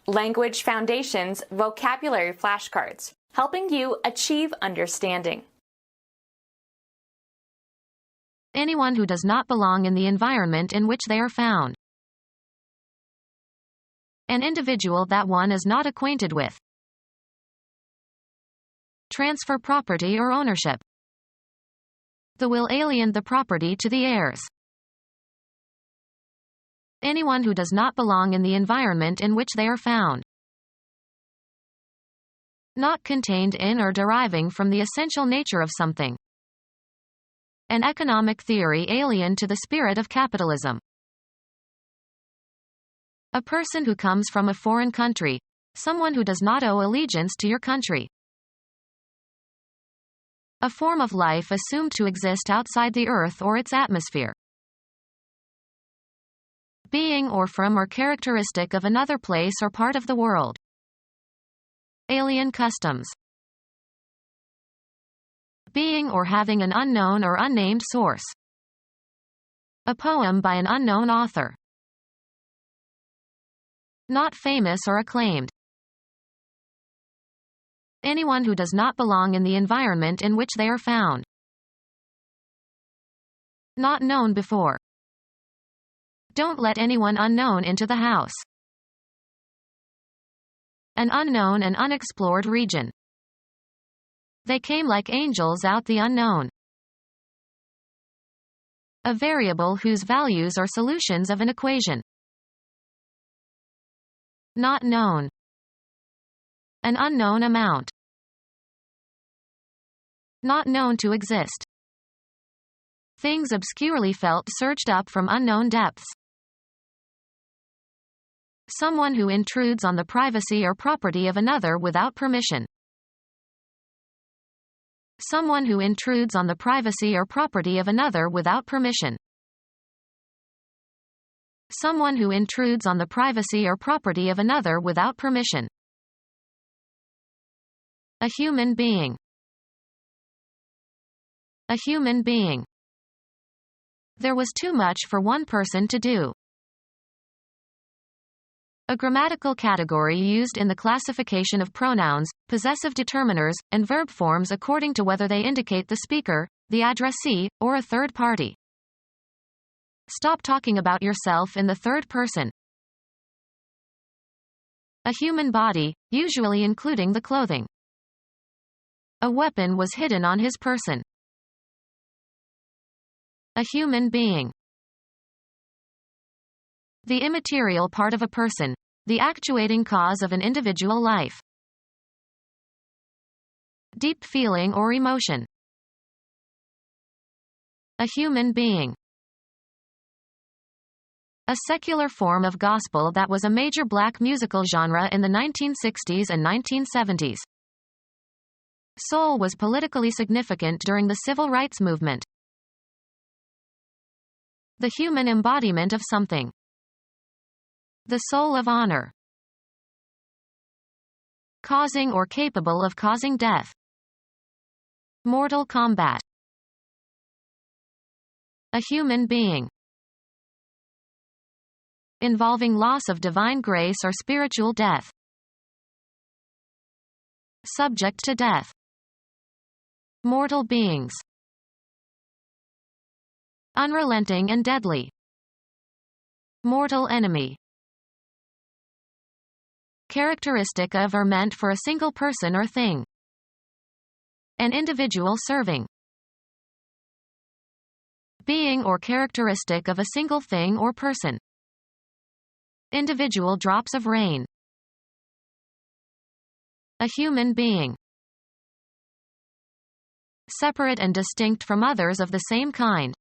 Language Foundations Vocabulary Flashcards, helping you achieve understanding. Anyone who does not belong in the environment in which they are found. An individual that one is not acquainted with. Transfer property or ownership. The will alien the property to the heirs. Anyone who does not belong in the environment in which they are found. Not contained in or deriving from the essential nature of something. An economic theory alien to the spirit of capitalism. A person who comes from a foreign country. Someone who does not owe allegiance to your country. A form of life assumed to exist outside the Earth or its atmosphere. Being or from or characteristic of another place or part of the world. Alien customs. Being or having an unknown or unnamed source. A poem by an unknown author. Not famous or acclaimed. Anyone who does not belong in the environment in which they are found. Not known before. Don't let anyone unknown into the house. An unknown and unexplored region. They came like angels out the unknown. A variable whose values are solutions of an equation. Not known. An unknown amount. Not known to exist. Things obscurely felt searched up from unknown depths. Someone who intrudes on the privacy or property of another without permission. Someone who intrudes on the privacy or property of another without permission. Someone who intrudes on the privacy or property of another without permission. A human being. A human being. There was too much for one person to do. A grammatical category used in the classification of pronouns, possessive determiners, and verb forms according to whether they indicate the speaker, the addressee, or a third party. Stop talking about yourself in the third person. A human body, usually including the clothing. A weapon was hidden on his person. A human being. The immaterial part of a person. The actuating cause of an individual life. Deep feeling or emotion. A human being. A secular form of gospel that was a major black musical genre in the 1960s and 1970s. Soul was politically significant during the civil rights movement. The human embodiment of something. The soul of honor. Causing or capable of causing death. Mortal combat. A human being. Involving loss of divine grace or spiritual death. Subject to death. Mortal beings. Unrelenting and deadly. Mortal enemy. Characteristic of or meant for a single person or thing. An individual serving. Being or characteristic of a single thing or person. Individual drops of rain. A human being. Separate and distinct from others of the same kind.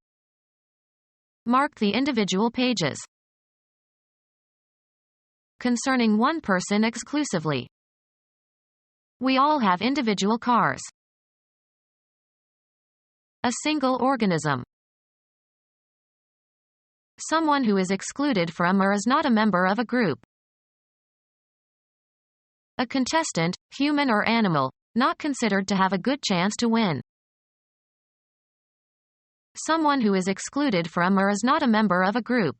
Mark the individual pages. Concerning one person exclusively. We all have individual cars. A single organism. Someone who is excluded from or is not a member of a group. A contestant, human or animal, not considered to have a good chance to win. Someone who is excluded from or is not a member of a group.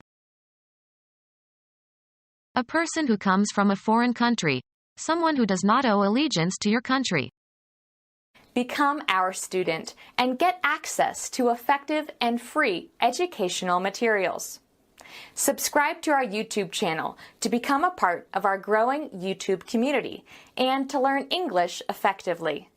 A person who comes from a foreign country. Someone who does not owe allegiance to your country. Become our student and get access to effective and free educational materials. Subscribe to our YouTube channel to become a part of our growing YouTube community and to learn English effectively.